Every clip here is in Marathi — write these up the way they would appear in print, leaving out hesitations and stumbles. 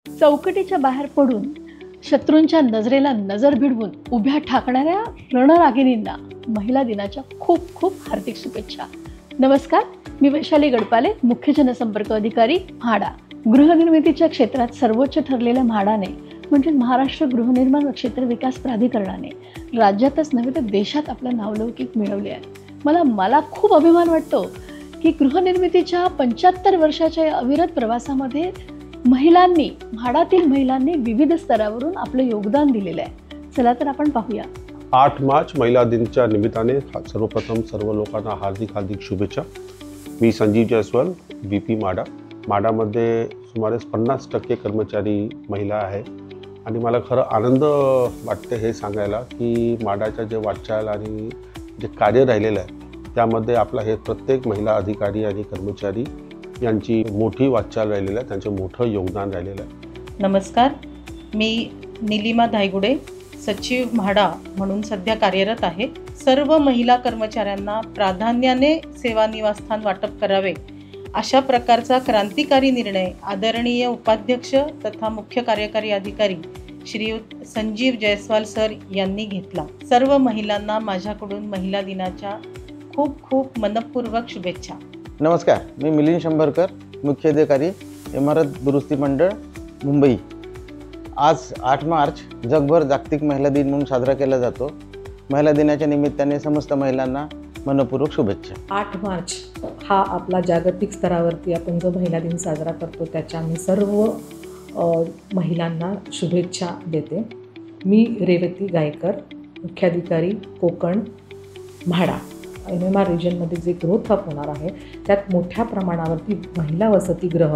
चौकटीच्या बाहेर पडून शत्रूंच्या नजरेला नजर भिडवून उभ्या ठाकणाऱ्या रणरागिणींना महिला दिनाच्या खूप खूप हार्दिक शुभेच्छा. नमस्कार, मी वैशाली गडपाले, मुख्य जनसंपर्क अधिकारी, म्हाडा. गृहनिर्मितीच्या क्षेत्रात सर्वोच्च ठरलेल्या म्हाडाने म्हणजे महाराष्ट्र गृहनिर्माण व क्षेत्र विकास प्राधिकरणाने राज्यातच नव्हे तर देशात आपला नावलौकिक मिळवले आहे. मला खूप अभिमान वाटतो की गृहनिर्मितीच्या 75 वर्षाच्या या अविरत प्रवासामध्ये म्हाडातील महिलांनी विविध स्तरावरून आपलं योगदान दिलेलं आहे. चला तर आपण पाहूया. 8 मार्च महिला दिनाच्या निमित्ताने सर्वप्रथम सर्व लोकांना हार्दिक शुभेच्छा. मी संजीव जयस्वाल, BP म्हाडा. म्हाडामध्ये सुमारे 50% कर्मचारी महिला आहे आणि मला खरं आनंद वाटते हे सांगायला की म्हाडाच्या जे वाटचाल आणि जे कार्य राहिलेलं आहे त्यामध्ये आपला हे प्रत्येक महिला अधिकारी आणि कर्मचारी यांची मोठी वाटचाल राहिलेली आहे, त्यांचं मोठं योगदान राहिलेलं आहे. नमस्कार, मी निलिमा धायगुडे, सचिव म्हाडा म्हणून सध्या कार्यरत आहे. सर्व महिला कर्मचाऱ्यांना प्राधान्याने सेवा निवासस्थान वाटप करावे अशा प्रकारचा क्रांतिकारी निर्णय आदरणीय उपाध्यक्ष तथा मुख्य कार्यकारी अधिकारी श्रीयुत संजीव जयस्वाल सर यांनी घेतला. सर्व महिलांना माझ्याकडून महिला दिनाच्या खूप खूप मनपूर्वक शुभेच्छा. नमस्कार, मी मिलिंद शंभरकर, मुख्य अधिकारी, इमारत दुरुस्ती मंडळ, मुंबई. आज 8 मार्च जगभर जागतिक महिला दिन म्हणून साजरा केला जातो. महिला दिनाच्या निमित्ताने समस्त महिलांना मनपूर्वक शुभेच्छा. 8 मार्च हा आपला जागतिक स्तरावरती आपण जो महिला दिन साजरा करतो त्याच्या मी सर्व महिलांना शुभेच्छा देते. मी रेवती गायकर, मुख्याधिकारी कोकण, म्हाडा. MMR रिजनमध्ये जे ग्रोथ अप होणार आहे त्यात मोठ्या प्रमाणावरती महिला वसतिगृह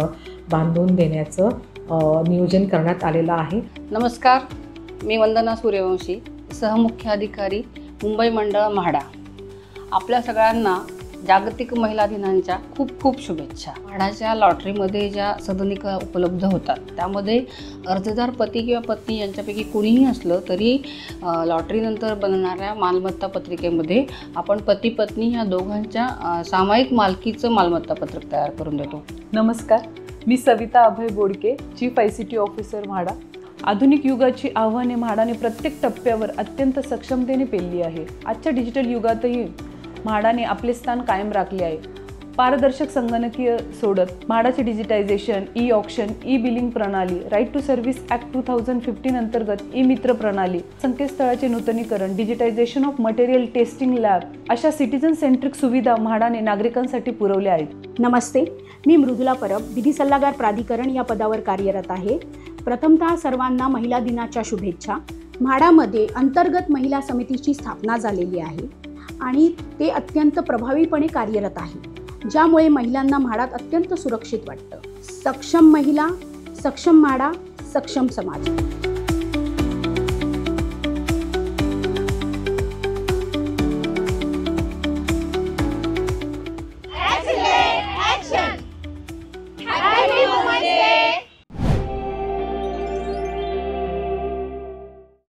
बांधून देण्याचं नियोजन करण्यात आलेलं आहे. नमस्कार, मी वंदना सूर्यवंशी, सहमुख्याधिकारी, मुंबई मंडळ, म्हाडा. आपल्या सगळ्यांना जागतिक महिला दिनांच्या खूप खूप शुभेच्छा. म्हाडाच्या लॉटरीमध्ये ज्या सदनिका उपलब्ध होतात त्यामध्ये अर्जदार पती किंवा पत्नी यांच्यापैकी कोणीही असलं तरी लॉटरीनंतर बनणाऱ्या मालमत्ता पत्रिकेमध्ये आपण पती पत्नी ह्या दोघांच्या सामायिक मालकीचं मालमत्ता पत्रक तयार करून देतो. नमस्कार, मी सविता अभय बोडके, चीफ ICT ऑफिसर, म्हाडा. आधुनिक युगाची आव्हाने म्हाडाने प्रत्येक टप्प्यावर अत्यंत सक्षमतेने पेलली आहे. आजच्या डिजिटल युगातही म्हाडाने आपले स्थान कायम राखले आहे. पारदर्शक संगणकीय सोडत म्हाडाचे डिजिटायझेशन, ई-ऑक्शन, ई-बिलिंग प्रणाली, राईट टू सर्व्हिस ॲक्ट 2015 अंतर्गत ई-मित्र प्रणाली, संकेतस्थळाचे नूतनीकरण, digitisation of material testing lab अशा सिटिझन सेंट्रिक सुविधा म्हाडाने नागरिकांसाठी पुरवल्या आहेत. नमस्ते, मी मृदुला परब, विधी सल्लागार प्राधिकरण या पदावर कार्यरत आहे. प्रथमतः सर्वांना महिला दिनाच्या शुभेच्छा. म्हाडामध्ये अंतर्गत महिला समितीची स्थापना झालेली आहे आणि ते अत्यंत प्रभावीपणे कार्यरत आहे, ज्यामुळे महिलांना म्हाडात अत्यंत सुरक्षित वाटतं. सक्षम महिला, सक्षम म्हाडा, सक्षम समाज.